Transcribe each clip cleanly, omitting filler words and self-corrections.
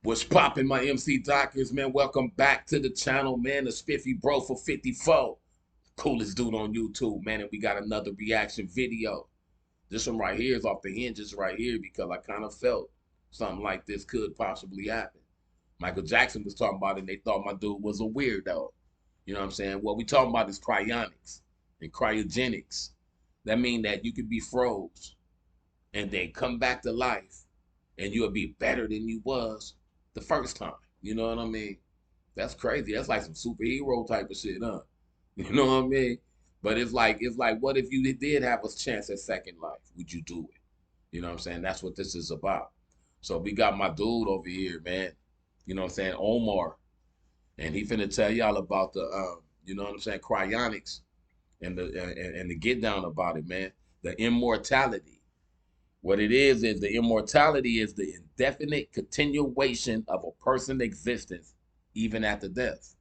What's poppin', my MC Doctors, man? Welcome back to the channel, man. The Spiffy Bro for 54. Coolest dude on YouTube, man. And we got another reaction video. This one right here is off the hinges right here because I kind of felt something like this could possibly happen. Michael Jackson was talking about it and they thought my dude was a weirdo. You know what I'm saying? What we talking about is cryonics and cryogenics. That means that you could be froze and then come back to life and you'll be better than you was the first time. You know what I mean? That's crazy. That's like some superhero type of shit, huh? You know what I mean? But it's like, what if you did have a chance at second life? Would you do it? You know what I'm saying? That's what this is about. So we got my dude over here, man. You know what I'm saying? Omar. And he finna tell y'all about the, you know what I'm saying, cryonics and the get down about it, man. The immortality. What it is the immortality is the indefinite continuation of a person's existence even after death.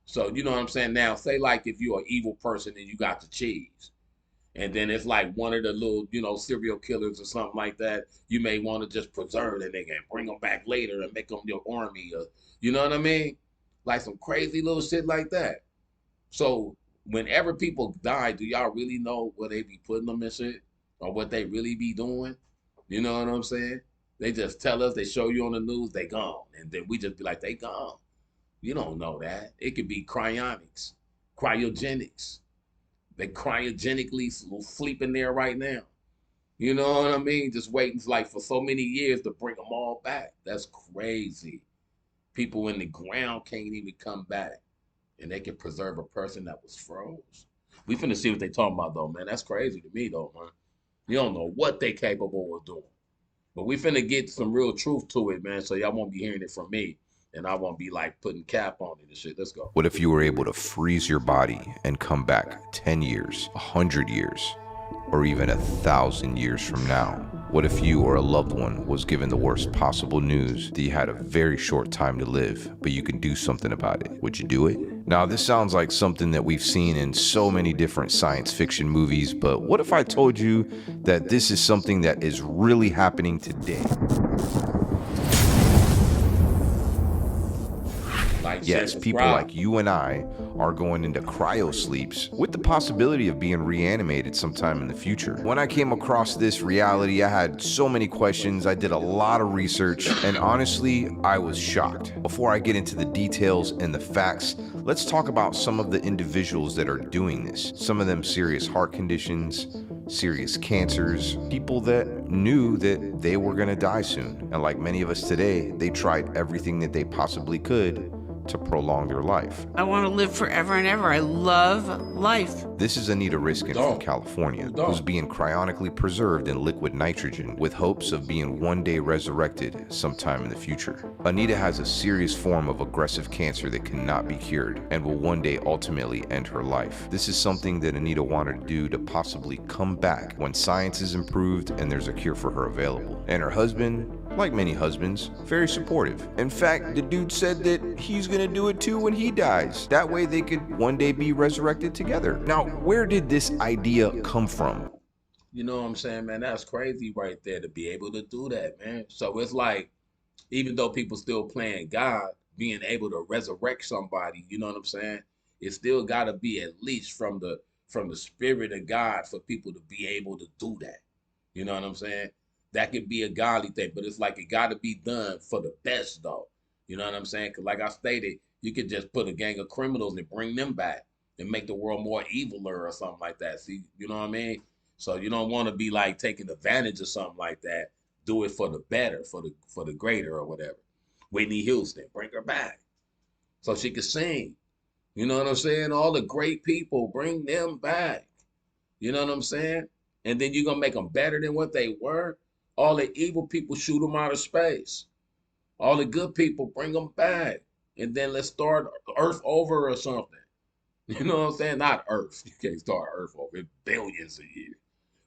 So, you know what I'm saying? Now, say like if you're an evil person and you got the cheese, and then it's like one of the little, you know, serial killers or something like that, you may want to just preserve that nigga and bring them back later and make them your army. Or, you know what I mean? Like some crazy little shit like that. So whenever people die, do y'all really know where they be putting them and shit? Or what they really be doing? You know what I'm saying? They just tell us, they show you on the news, they gone. And then we just be like, they gone. You don't know that. It could be cryonics, cryogenics. They cryogenically sleeping there right now. You know what I mean? Just waiting like for so many years to bring them all back. That's crazy. People in the ground can't even come back. And they can preserve a person that was froze. We finna see what they talking about though, man. That's crazy to me though, man. You don't know what they capable of doing. But we finna get some real truth to it, man. So y'all won't be hearing it from me. And I won't be like putting cap on it and shit. Let's go. What if you were able to freeze your body and come back 10 years, 100 years, or even 1,000 years from now? What if you or a loved one was given the worst possible news that you had a very short time to live, but you can do something about it? Would you do it? Now, this sounds like something that we've seen in so many different science fiction movies, but what if I told you that this is something that is really happening today? Yes, people like you and I are going into cryo sleeps with the possibility of being reanimated sometime in the future. When I came across this reality, I had so many questions. I did a lot of research, and honestly, I was shocked. Before I get into the details and the facts, let's talk about some of the individuals that are doing this. Some of them serious heart conditions, serious cancers, people that knew that they were gonna die soon. And like many of us today, they tried everything that they possibly could to prolong their life. I want to live forever and ever. I love life. This is Anita Riskin from California, who's being cryonically preserved in liquid nitrogen with hopes of being one day resurrected sometime in the future. Anita has a serious form of aggressive cancer that cannot be cured and will one day ultimately end her life. This is something that Anita wanted to do to possibly come back when science is improved and there's a cure for her available. And her husband, like many husbands, very supportive. In fact, the dude said that he's gonna do it too when he dies. That way they could one day be resurrected together. Now, where did this idea come from? You know what I'm saying, man? That's crazy right there to be able to do that, man. So it's like, even though people still playing God, being able to resurrect somebody, you know what I'm saying? It still gotta be at least from the spirit of God for people to be able to do that. You know what I'm saying? That could be a godly thing, but it's like it got to be done for the best, though. You know what I'm saying? Because like I stated, you could just put a gang of criminals and bring them back and make the world more eviler or something like that. See, you know what I mean? So you don't want to be like taking advantage of something like that. Do it for the better, for the greater or whatever. Whitney Houston, bring her back so she could sing. You know what I'm saying? All the great people, bring them back. You know what I'm saying? And then you're going to make them better than what they were. All the evil people, shoot them out of space. All the good people, bring them back. And then let's start Earth over or something. You know what I'm saying? Not Earth. You can't start Earth over. It's billions of years.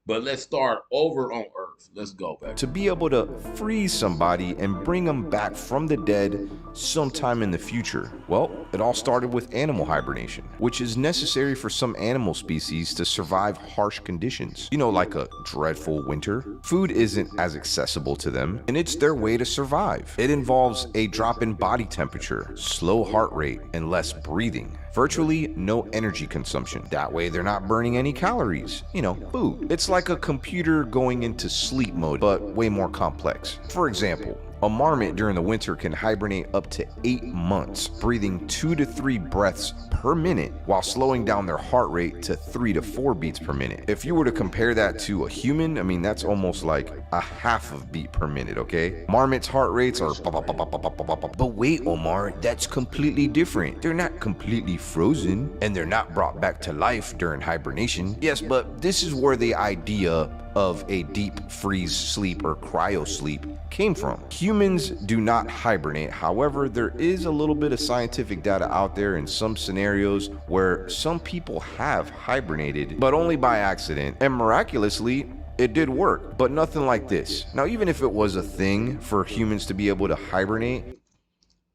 But let's start over on Earth. Let's go back. To be able to freeze somebody and bring them back from the dead sometime in the future. Well, It all started with animal hibernation, which is necessary for some animal species to survive harsh conditions. You know, like a dreadful winter. Food isn't as accessible to them, and it's their way to survive. It involves a drop in body temperature, slow heart rate, and less breathing. Virtually no energy consumption. That way they're not burning any calories. You know, food. It's like a computer going into sleep mode, but way more complex. For example, a marmot during the winter can hibernate up to 8 months, breathing 2 to 3 breaths per minute while slowing down their heart rate to 3 to 4 beats per minute. If you were to compare that to a human, I mean, that's almost like a half of beat per minute, okay? Marmots' heart rates are but wait, Omar, that's completely different. They're not completely frozen, and they're not brought back to life during hibernation. Yes, but this is where the idea of a deep freeze sleep or cryo sleep came from. Humans do not hibernate. However, there is a little bit of scientific data out there in some scenarios where some people have hibernated, but only by accident. And miraculously, it did work, but nothing like this. Now, even if it was a thing for humans to be able to hibernate,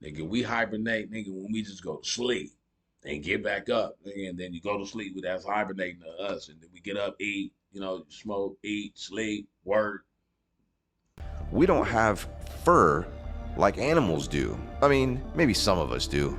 nigga, we hibernate, nigga, when we just go to sleep and get back up, nigga, and then you go to sleep. That's hibernating to us, and then we get up, eat, you know, smoke, eat, sleep, work. we don't have fur like animals do. I mean, maybe some of us do.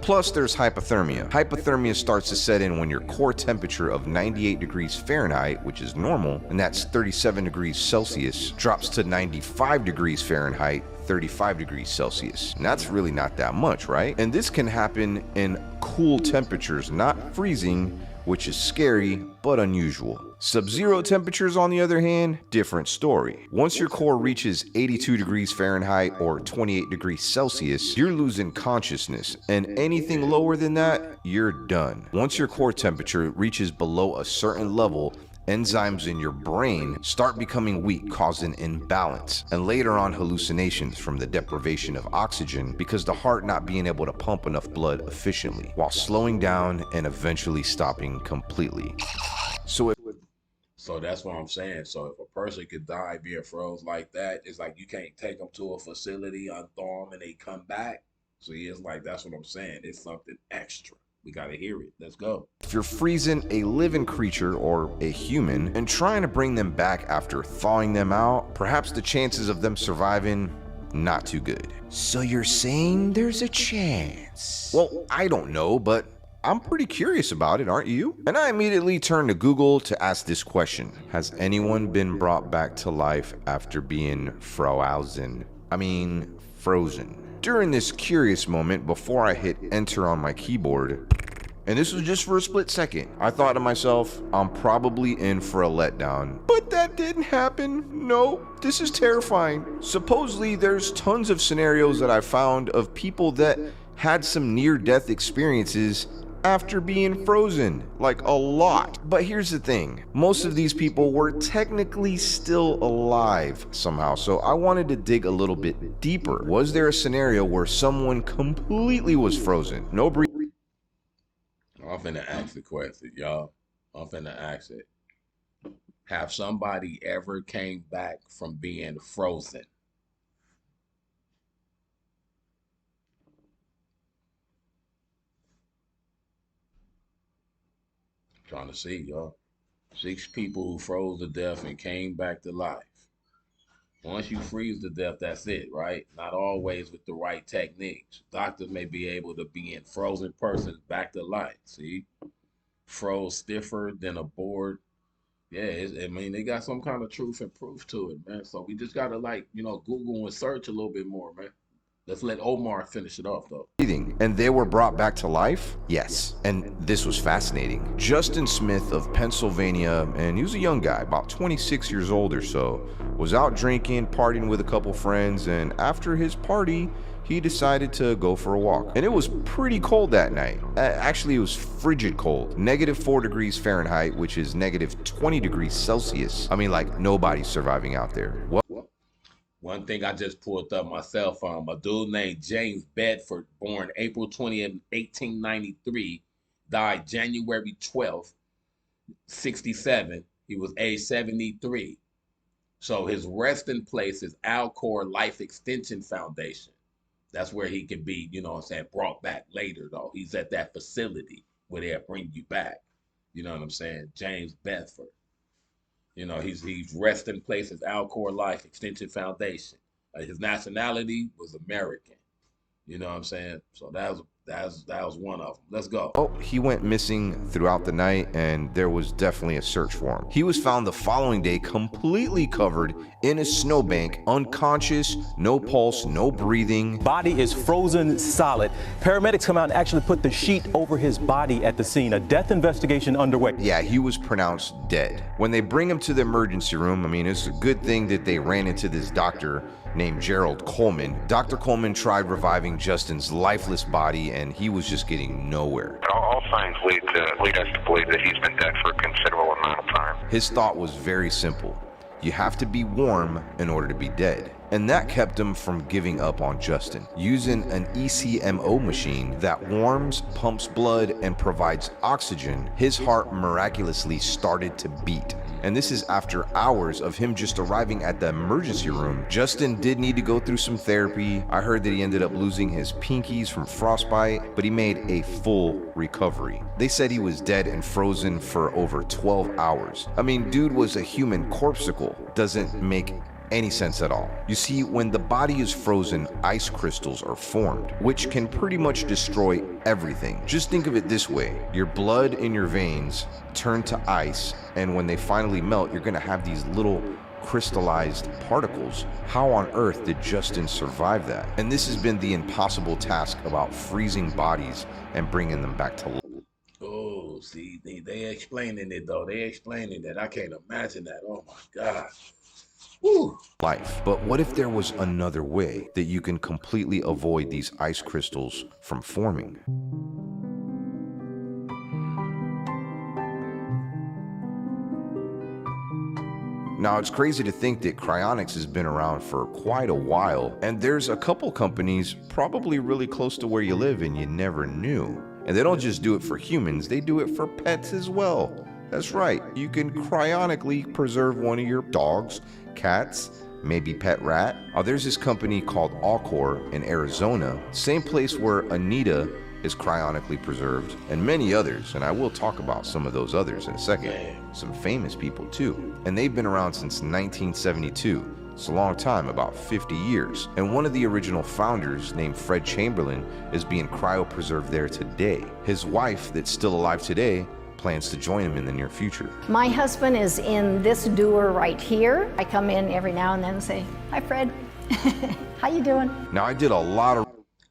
Plus, there's hypothermia. Hypothermia starts to set in when your core temperature of 98 degrees Fahrenheit, which is normal, and that's 37 degrees Celsius, drops to 95 degrees Fahrenheit, 35 degrees Celsius. And that's really not that much, right? And this can happen in cool temperatures, not freezing, which is scary but unusual. Sub-zero temperatures, on the other hand, different story. Once your core reaches 82 degrees Fahrenheit or 28 degrees Celsius, you're losing consciousness, and anything lower than that, you're done. Once your core temperature reaches below a certain level, enzymes in your brain start becoming weak, causing imbalance, and later on hallucinations from the deprivation of oxygen because the heart not being able to pump enough blood efficiently, while slowing down and eventually stopping completely. So that's what I'm saying. So if a person could die being froze like that, it's like you can't take them to a facility, unthaw them, and they come back. So it's like, that's what I'm saying. It's something extra. We got to hear it. Let's go. If you're freezing a living creature or a human and trying to bring them back after thawing them out, perhaps the chances of them surviving, not too good. So you're saying there's a chance? Well, I don't know, but I'm pretty curious about it, aren't you? And I immediately turned to Google to ask this question. Has anyone been brought back to life after being frozen? During this curious moment, before I hit enter on my keyboard, and this was just for a split second, I thought to myself, I'm probably in for a letdown. But that didn't happen. No, this is terrifying. Supposedly, there's tons of scenarios that I found of people that had some near-death experiences after being frozen, like a lot. But here's the thing, most of these people were technically still alive somehow, so I wanted to dig a little bit deeper. Was there a scenario where someone completely was frozen? No breathing. I'm finna ask the question, y'all. I'm finna ask it. Have somebody ever came back from being frozen? Trying to see, y'all. 6 people who froze to death and came back to life. Once you freeze to death, that's it, right? Not always with the right techniques. Doctors may be able to be in frozen persons back to life. See? Froze stiffer than a board. Yeah, they got some kind of truth and proof to it, man. So we just gotta, like, Google and search a little bit more, man. Let's let Omar finish it off, though. And they were brought back to life? Yes. And this was fascinating. Justin Smith of Pennsylvania, and he was a young guy, about 26 years old or so, was out drinking, partying with a couple friends, and after his party, he decided to go for a walk. And it was pretty cold that night. Actually, it was frigid cold. -4 degrees Fahrenheit, which is -20 degrees Celsius. I mean, like, nobody's surviving out there. What? One thing I just pulled up myself, a dude named James Bedford, born April 20th, 1893, died January 12th, 67. He was age 73. So his resting place is Alcor Life Extension Foundation. That's where he can be, you know what I'm saying, brought back later, though. He's at that facility where they'll bring you back. You know what I'm saying? James Bedford. You know, he's resting place at Alcor Life Extension Foundation. His nationality was American. You know what I'm saying? So that was one of them. Let's go. Oh, he went missing throughout the night, and there was definitely a search for him. He was found the following day completely covered in a snowbank, unconscious, no pulse, no breathing. Body is frozen solid. Paramedics come out and actually put the sheet over his body at the scene. A death investigation underway. Yeah, he was pronounced dead. When they bring him to the emergency room, I mean, it's a good thing that they ran into this doctor named Gerald Coleman. Dr. Coleman tried reviving Justin's lifeless body, and he was just getting nowhere. All signs lead us to believe that he's been dead for a considerable amount of time. His thought was very simple. You have to be warm in order to be dead. And that kept him from giving up on Justin. Using an ECMO machine that warms, pumps blood, and provides oxygen, his heart miraculously started to beat. And this is after hours of him just arriving at the emergency room. Justin did need to go through some therapy. I heard that he ended up losing his pinkies from frostbite, but he made a full recovery. They said he was dead and frozen for over 12 hours. I mean, dude was a human corpsicle. Doesn't make any sense at all. You see, when the body is frozen, ice crystals are formed, which can pretty much destroy everything. Just think of it this way. Your blood in your veins turn to ice, and when they finally melt, you're gonna have these little crystallized particles. How on earth did Justin survive that? And this has been the impossible task about freezing bodies and bringing them back to life. Oh, see, they explaining it, though. They explaining that. I can't imagine that. Oh, my God. Woo. Life. But what if there was another way that you can completely avoid these ice crystals from forming? Now, it's crazy to think that cryonics has been around for quite a while, and there's a couple companies probably really close to where you live and you never knew. And they don't just do it for humans, they do it for pets as well. That's right, you can cryonically preserve one of your dogs, cats, maybe pet rat. There's this company called Alcor in Arizona, same place where Anita is cryonically preserved, and many others, and I will talk about some of those others in a second. Some famous people too, and they've been around since 1972. It's a long time, about 50 years. And one of the original founders, named Fred Chamberlain, is being cryopreserved there today. His wife, that's still alive today, plans to join him in the near future. My husband is in this doer right here. I come in every now and then and say, "Hi, Fred. How you doing?" Now, I did a lot of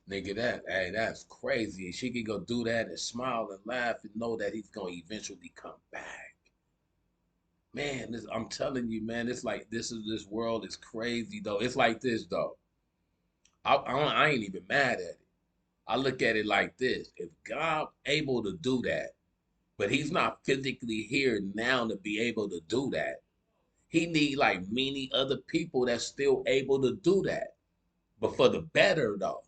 Nigga, that's crazy. She can go do that and smile and laugh and know that he's going to eventually come back. Man, I'm telling you, man, it's like this world is crazy, though. It's like this, though. I ain't even mad at it. I look at it like this. If God able to do that, but he's not physically here now to be able to do that, he need like many other people that's still able to do that. But for the better, though.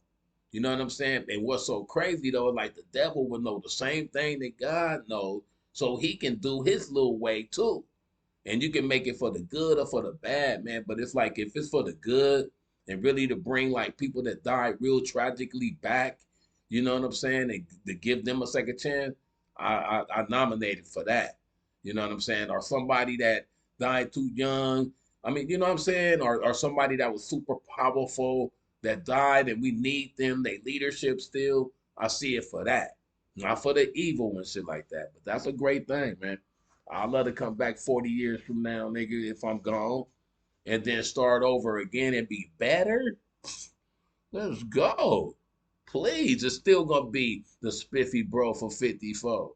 You know what I'm saying? And what's so crazy, though, like the devil will know the same thing that God knows, so he can do his little way, too. And you can make it for the good or for the bad, man. But it's like, if it's for the good and really to bring, like, people that died real tragically back, you know what I'm saying, and to give them a second chance, I nominated for that. You know what I'm saying? Or somebody that died too young. I mean, you know what I'm saying? Or somebody that was super powerful that died and we need them, their leadership still. I see it for that. Not for the evil and shit like that. But that's a great thing, man. I'd love to come back 40 years from now, nigga, if I'm gone. And then start over again and be better. Let's go. Please, it's still going to be the spiffy bro for 54.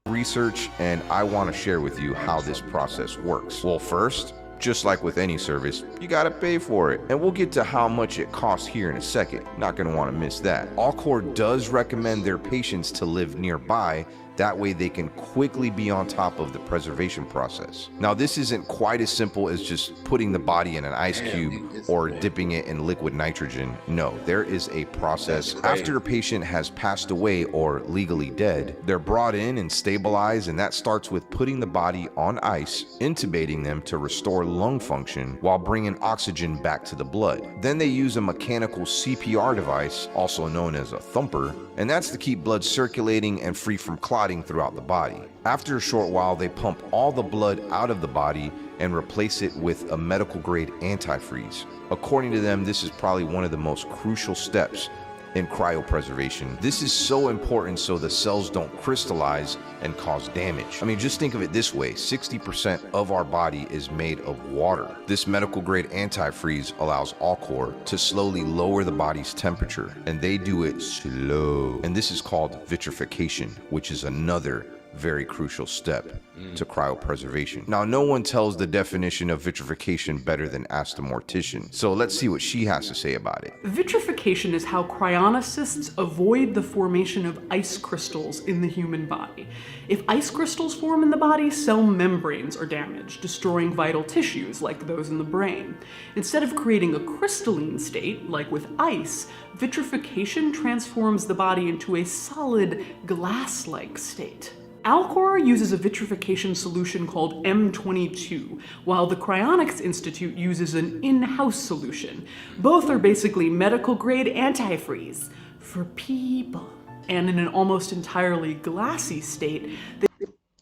Research, and I want to share with you how this process works. Well, first, just like with any service, you gotta pay for it. And we'll get to how much it costs here in a second. Not gonna wanna miss that. Alcor does recommend their patients to live nearby That way they can quickly be on top of the preservation process. Now, this isn't quite as simple as just putting the body in an ice cube or dipping it in liquid nitrogen. No, there is a process. After a patient has passed away or legally dead, they're brought in and stabilized, and that starts with putting the body on ice, intubating them to restore lung function while bringing oxygen back to the blood. Then they use a mechanical CPR device, also known as a thumper, and that's to keep blood circulating and free from clotting throughout the body. After a short while, they pump all the blood out of the body and replace it with a medical grade antifreeze. According to them, this is probably one of the most crucial steps in cryopreservation. This is so important so the cells don't crystallize and cause damage. I mean, just think of it this way, 60% of our body is made of water. This medical grade antifreeze allows alcor to slowly lower the body's temperature, and they do it slow. And this is called vitrification, which is another very crucial step to cryopreservation. Now, no one tells the definition of vitrification better than Ask the Mortician, so let's see what she has to say about it. Vitrification is how cryonicists avoid the formation of ice crystals in the human body. If ice crystals form in the body, cell membranes are damaged, destroying vital tissues like those in the brain. Instead of creating a crystalline state, like with ice, vitrification transforms the body into a solid, glass-like state. Alcor uses a vitrification solution called M22, while the Cryonics Institute uses an in-house solution. Both are basically medical-grade antifreeze for people. And in an almost entirely glassy state,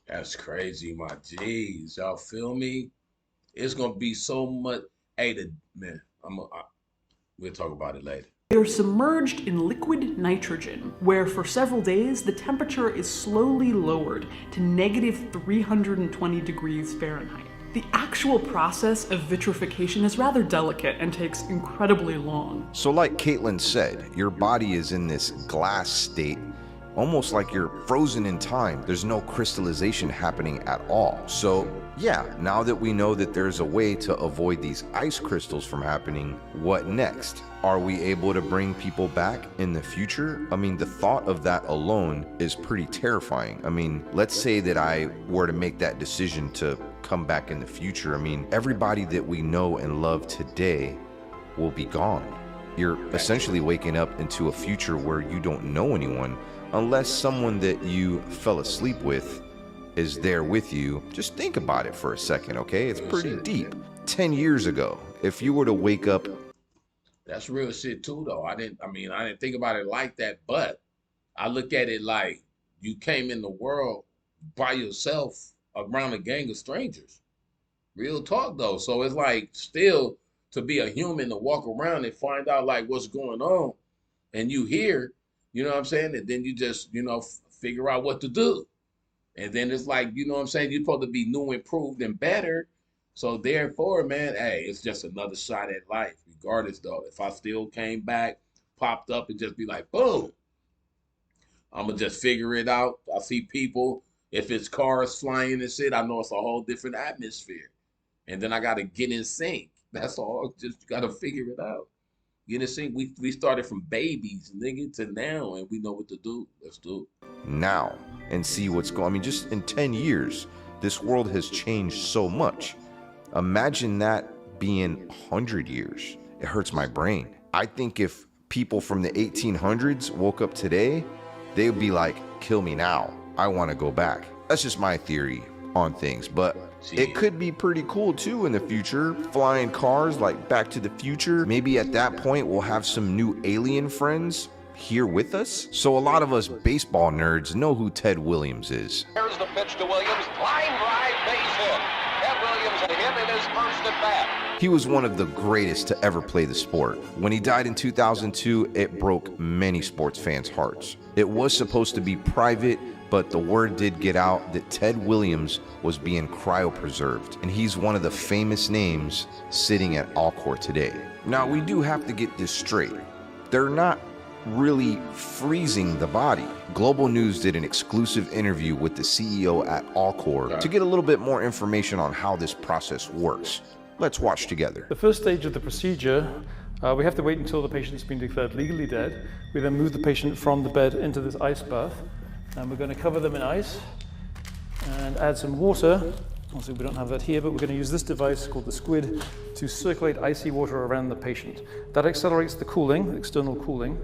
That's crazy, my G's. Y'all feel me? It's gonna be so much. Hey, man, we'll talk about it later. they are submerged in liquid nitrogen, where for several days the temperature is slowly lowered to -320 degrees Fahrenheit. The actual process of vitrification is rather delicate and takes incredibly long. So like Caitlin said, your body is in this glass state, almost like you're frozen in time. There's no crystallization happening at all. So yeah, now that we know that there's a way to avoid these ice crystals from happening, what next? Are we able to bring people back in the future? I mean, the thought of that alone is pretty terrifying. I mean, let's say that I were to make that decision to come back in the future. I mean, everybody that we know and love today will be gone. You're essentially waking up into a future where you don't know anyone, unless someone that you fell asleep with is there with you. Just think about it for a second, okay? It's pretty deep. 10 years ago, if you were to wake up... That's real shit too, though. I didn't think about it like that, but I look at it like you came in the world by yourself around a gang of strangers. Real talk, though. So it's like still to be a human, to walk around and find out like what's going on, and you hear, you know what I'm saying? And then you just, figure out what to do. And then it's like, you know what I'm saying? You're supposed to be new, improved, and better. So therefore, man, hey, it's just another shot at life. Regardless, though, if I still came back, popped up, and just be like, boom, I'm going to just figure it out. I see people, if it's cars flying and shit, I know it's a whole different atmosphere. And then I got to get in sync. That's all. Just got to figure it out. Get in sync. We started from babies, nigga, to now, and we know what to do. Let's do it. Now, and see what's going on. I mean, just in 10 years, this world has changed so much. Imagine that being 100 years. It hurts my brain. I think if people from the 1800s woke up today, they would be like, kill me now. I want to go back. That's just my theory on things, but it could be pretty cool too in the future. Flying cars like Back to the Future. Maybe at that point we'll have some new alien friends here with us. So a lot of us baseball nerds know who Ted Williams is. Here's the pitch to Williams. Line drive, base hit. Ted Williams had hit in his first at bat. He was one of the greatest to ever play the sport. When he died in 2002, it broke many sports fans' hearts. It was supposed to be private, but the word did get out that Ted Williams was being cryopreserved, and he's one of the famous names sitting at Alcor today. Now, we do have to get this straight. They're not really freezing the body. Global News did an exclusive interview with the CEO at Alcor to get a little bit more information on how this process works. Let's watch together. The first stage of the procedure, we have to wait until the patient's been declared legally dead. We then move the patient from the bed into this ice bath. and we're going to cover them in ice and add some water. Obviously we don't have that here, but we're going to use this device called the squid to circulate icy water around the patient. That accelerates the cooling, external cooling.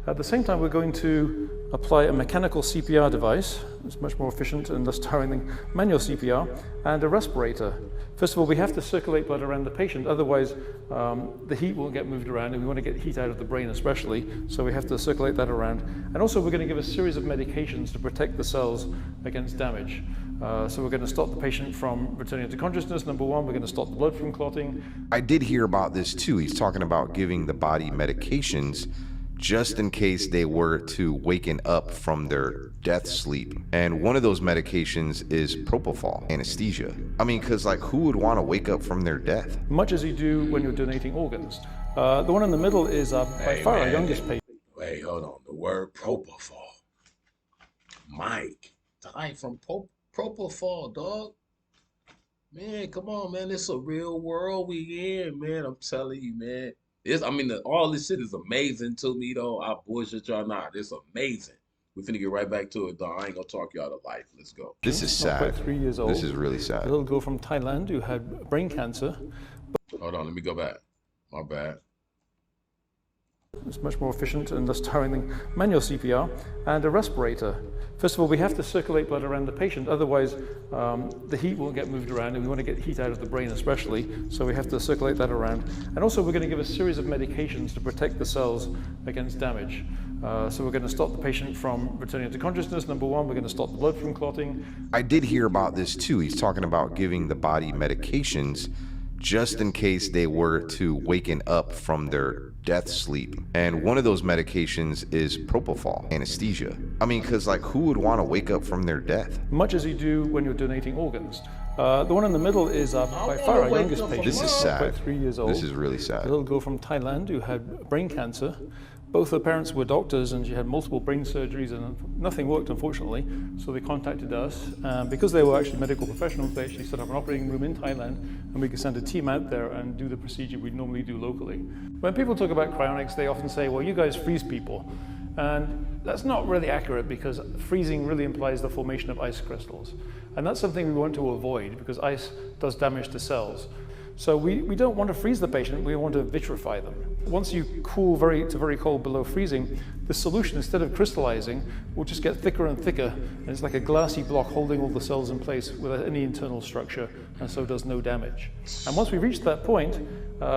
At the same time, we're going to apply a mechanical CPR device. It's much more efficient and less tiring than manual CPR, and a respirator. First of all, we have to circulate blood around the patient, otherwise the heat won't get moved around, and we want to get heat out of the brain especially, so we have to circulate that around. And also we're going to give a series of medications to protect the cells against damage. So we're going to stop the patient from returning to consciousness, number one. We're going to stop the blood from clotting. I did hear about this too. He's talking about giving the body medications just in case they were to waken up from their death sleep. And one of those medications is propofol, anesthesia. I mean, because like who would want to wake up from their death? Much as you do when you're donating organs. The one in the middle is by far our youngest patient. Wait, hold on. The word propofol. Mike died from propofol, dog. Man, come on, man. It's a real world we in, man. I'm telling you, man. All this shit is amazing to me, though. I bullshit y'all not. It's amazing. We finna get right back to it, though. I ain't gonna talk y'all to life. Let's go. This is sad. About 3 years old. This is really sad. A little girl from Thailand who had brain cancer. Hold on, let me go back. My bad. It's much more efficient and less tiring than manual CPR, and a respirator. First of all, we have to circulate blood around the patient, otherwise the heat won't get moved around, and we want to get heat out of the brain especially, so we have to circulate that around. And also we're going to give a series of medications to protect the cells against damage. So we're going to stop the patient from returning to consciousness, number one. We're going to stop the blood from clotting. I did hear about this too. He's talking about giving the body medications just in case they were to waken up from their death sleep. And one of those medications is propofol, anesthesia. I mean, because like who would want to wake up from their death? Much as you do when you're donating organs. The one in the middle is by far our youngest patient. This is sad. About 3 years old. This is really sad. A little girl from Thailand who had brain cancer. Both her parents were doctors, and she had multiple brain surgeries, and nothing worked, unfortunately. So they contacted us. Because they were actually medical professionals, they actually set up an operating room in Thailand, and we could send a team out there and do the procedure we'd normally do locally. When people talk about cryonics, they often say, well, you guys freeze people. And that's not really accurate, because freezing really implies the formation of ice crystals. And that's something we want to avoid, because ice does damage to cells. So we don't want to freeze the patient, we want to vitrify them. Once you cool to very cold below freezing, the solution, instead of crystallizing, will just get thicker and thicker, and it's like a glassy block holding all the cells in place without any internal structure, and so does no damage. And once we reach that point,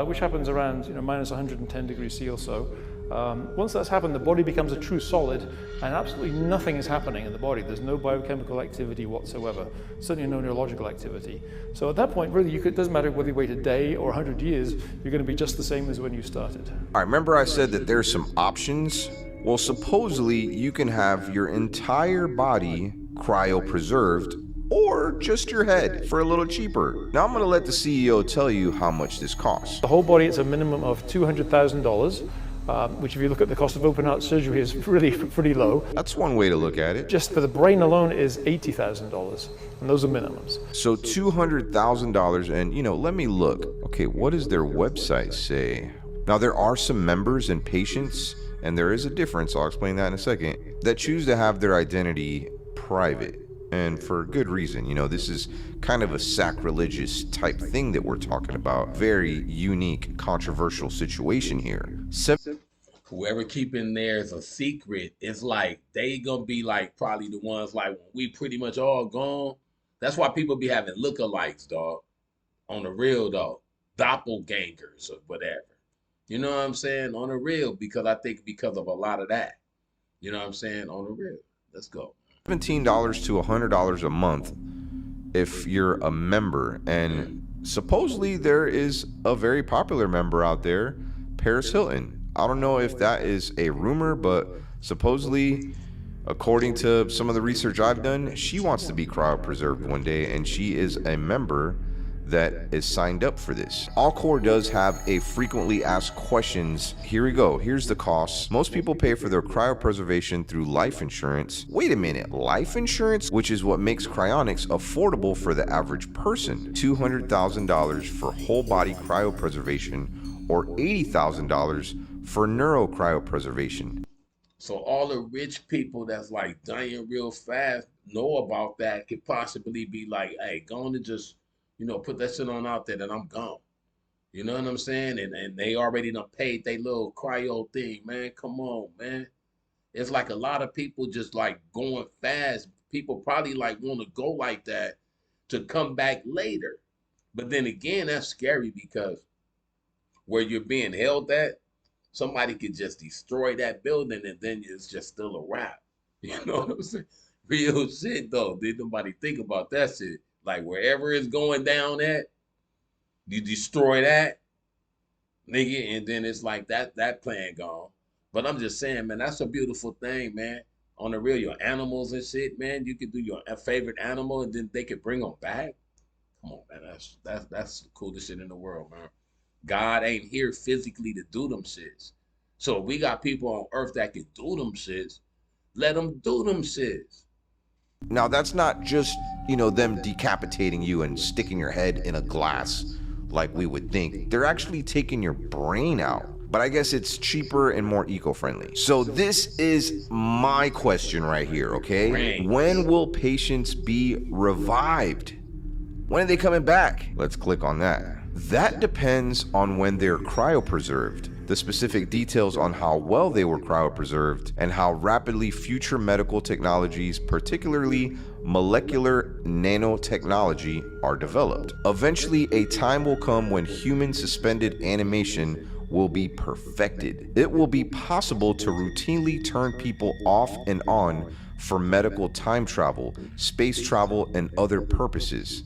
which happens around minus 110 degrees C or so, once that's happened, the body becomes a true solid, and absolutely nothing is happening in the body. There's no biochemical activity whatsoever, certainly no neurological activity. So at that point, really, it doesn't matter whether you wait a day or 100 years, you're going to be just the same as when you started. All right, remember I said that there's some options? Well, supposedly you can have your entire body cryopreserved, or just your head for a little cheaper. Now I'm gonna let the CEO tell you how much this costs. The whole body, it's a minimum of $200,000. Which if you look at the cost of open heart surgery is really pretty low. That's one way to look at it. Just for the brain alone is $80,000, and those are minimums. So $200,000, and let me look. Okay, what does their website say? Now there are some members and patients, and there is a difference, I'll explain that in a second, that choose to have their identity private. And for good reason. This is kind of a sacrilegious type thing that we're talking about. Very unique, controversial situation here. Whoever keeping theirs a secret, it's like they gonna be like probably the ones like when we pretty much all gone. That's why people be having lookalikes, dog. On the real, dog. Doppelgangers or whatever. You know what I'm saying? On the real, because I think because of a lot of that. You know what I'm saying? On the real. Let's go. $17 to $100 a month if you're a member, and supposedly there is a very popular member out there, Paris Hilton. I don't know if that is a rumor, but supposedly, according to some of the research I've done, she wants to be cryopreserved one day, and she is a member that is signed up for this. Alcor does have a frequently asked questions. Here we go. Here's the costs. Most people pay for their cryopreservation through life insurance. Wait a minute, life insurance? Which is what makes cryonics affordable for the average person. $200,000 for whole body cryopreservation, or $80,000 for neurocryopreservation. So all the rich people that's like dying real fast know about that, could possibly be like, hey, go on and just, put that shit on out there that I'm gone. You know what I'm saying? And they already done paid their little cryo thing, man. Come on, man. It's like a lot of people just like going fast. People probably like want to go like that to come back later. But then again, that's scary because where you're being held at, somebody could just destroy that building and then it's just still a wrap. You know what I'm saying? Real shit though. Did nobody think about that shit? Like wherever it's going down at, you destroy that, nigga, and then it's like that plan gone. But I'm just saying, man, that's a beautiful thing, man. On the real, your animals and shit, man. You could do your favorite animal and then they could bring them back. Come on, man. That's the coolest shit in the world, man. God ain't here physically to do them shits. So if we got people on earth that can do them shits, let them do them shits. Now that's not just, them decapitating you and sticking your head in a glass like we would think. They're actually taking your brain out. But I guess it's cheaper and more eco-friendly. So this is my question right here, okay? When will patients be revived? When are they coming back? Let's click on that. That depends on when they're cryopreserved. The specific details on how well they were cryopreserved and how rapidly future medical technologies, particularly molecular nanotechnology, are developed. Eventually, a time will come when human suspended animation will be perfected. It will be possible to routinely turn people off and on for medical time travel, space travel, and other purposes.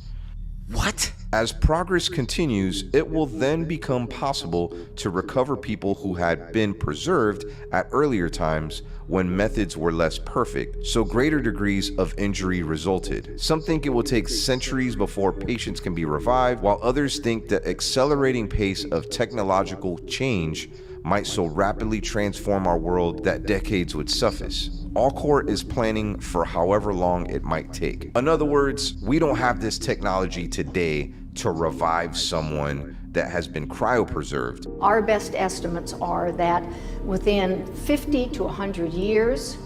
What? As progress continues, it will then become possible to recover people who had been preserved at earlier times when methods were less perfect, so greater degrees of injury resulted. Some think it will take centuries before patients can be revived, while others think the accelerating pace of technological change might so rapidly transform our world that decades would suffice. Alcor is planning for however long it might take. In other words, we don't have this technology today to revive someone that has been cryopreserved. Our best estimates are that within 50 to 100 years,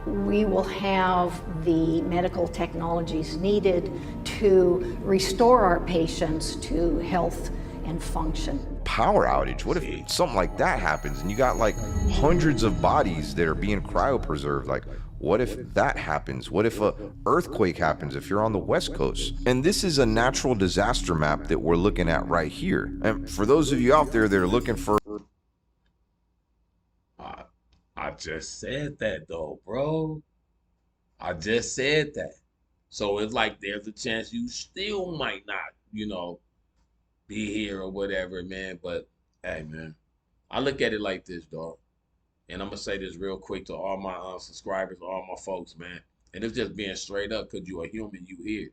we will have the medical technologies needed to restore our patients to health and function. Power outage, what if something like that happens and you got like hundreds of bodies that are being cryopreserved? Like, what if that happens? What if a earthquake happens if you're on the West Coast? And this is a natural disaster map that we're looking at right here. And for those of you out there that are looking for... I just said that though, bro. I just said that. So it's like there's a chance you still might not, be here or whatever, man. But hey, man, I look at it like this, dog. And I'm gonna say this real quick to all my subscribers, all my folks, man. And it's just being straight up, cause you a human, you here.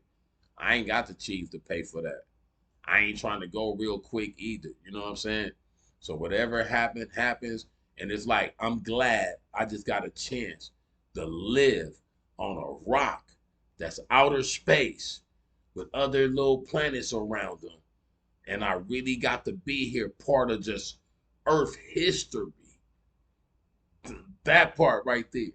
I ain't got the cheese to pay for that. I ain't trying to go real quick either. You know what I'm saying? So whatever happens. And it's like, I'm glad I just got a chance to live on a rock that's outer space with other little planets around them. And I really got to be here, part of just Earth history. That part right there.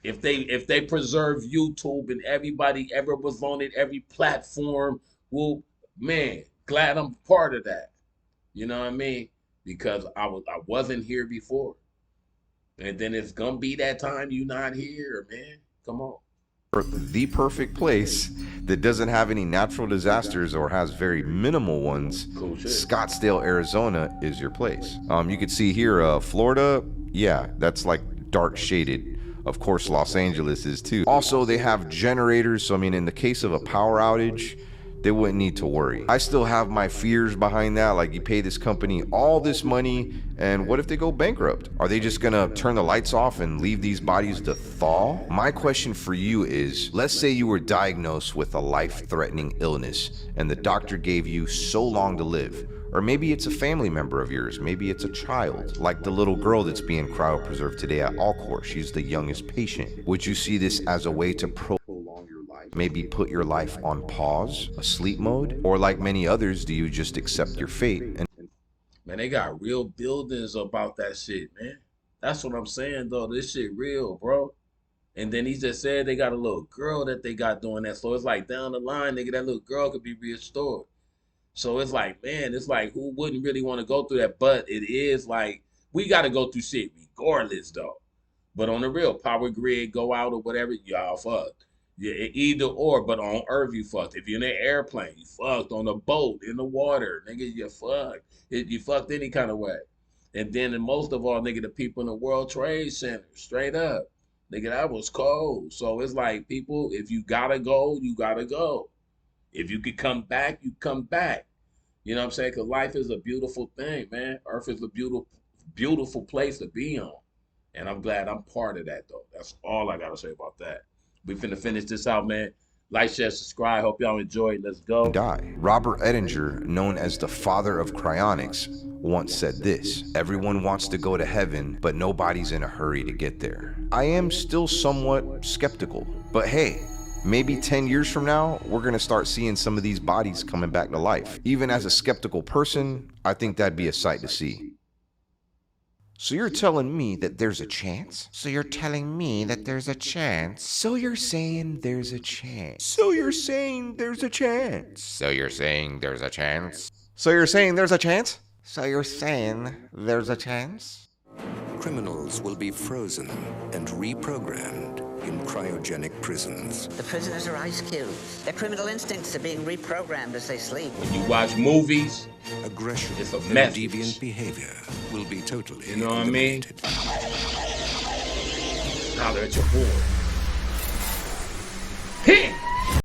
If they preserve YouTube and everybody ever was on it, every platform, well, man, glad I'm part of that. You know what I mean? Because I wasn't here before. And then it's gonna be that time you not here, man. Come on. The perfect place that doesn't have any natural disasters or has very minimal ones. Cool shit. Scottsdale, Arizona is your place. You can see here, Florida, yeah, that's like dark shaded. Of course, Los Angeles is too. Also, they have generators, so I mean, in the case of a power outage, they wouldn't need to worry. I still have my fears behind that. Like, you pay this company all this money, and what if they go bankrupt? Are they just gonna turn the lights off and leave these bodies to thaw? My question for you is, let's say you were diagnosed with a life-threatening illness, and the doctor gave you so long to live. Or maybe it's a family member of yours, maybe it's a child, like the little girl that's being cryopreserved today at Alcor. She's the youngest patient. Would you see this as a way to prolong your life? Maybe put your life on pause, a sleep mode? Or like many others, do you just accept your fate? Man, they got real buildings about that shit, man. That's what I'm saying, though. This shit real, bro. And then he just said they got a little girl that they got doing that. So it's like down the line, nigga, that little girl could be restored. So it's like, man, it's like, who wouldn't really want to go through that? But it is like, we got to go through shit regardless, though. But on the real, power grid, go out or whatever, y'all fucked. Yeah, either or, but on Earth, you fucked. If you're in an airplane, you fucked. On a boat, in the water, nigga, you fucked. You fucked any kind of way. And then, and most of all, nigga, the people in the World Trade Center, straight up. Nigga, that was cold. So it's like, people, if you gotta go, you gotta go. If you could come back, you come back. You know what I'm saying? Because life is a beautiful thing, man. Earth is a beautiful, beautiful place to be on. And I'm glad I'm part of that, though. That's all I got to say about that. We finna finish this out, man. Like, share, subscribe. Hope y'all enjoy it. Let's go. Robert Ettinger, known as the father of cryonics, once said this: everyone wants to go to heaven, but nobody's in a hurry to get there. I am still somewhat skeptical, but hey, maybe 10 years from now, we're gonna start seeing some of these bodies coming back to life. Even as a skeptical person, I think that'd be a sight to see. So you're telling me that there's a chance? So you're telling me that there's a chance? So you're saying there's a chance? So you're saying there's a chance? So you're saying there's a chance? So you're saying there's a chance? So you're saying there's a chance? Criminals will be frozen and reprogrammed in cryogenic prisons. The prisoners are ice cubes. Their criminal instincts are being reprogrammed as they sleep. When you watch movies, aggression it's a and message. deviant behavior will be totally You know what eliminated. I mean? Holler at your boy. Hit!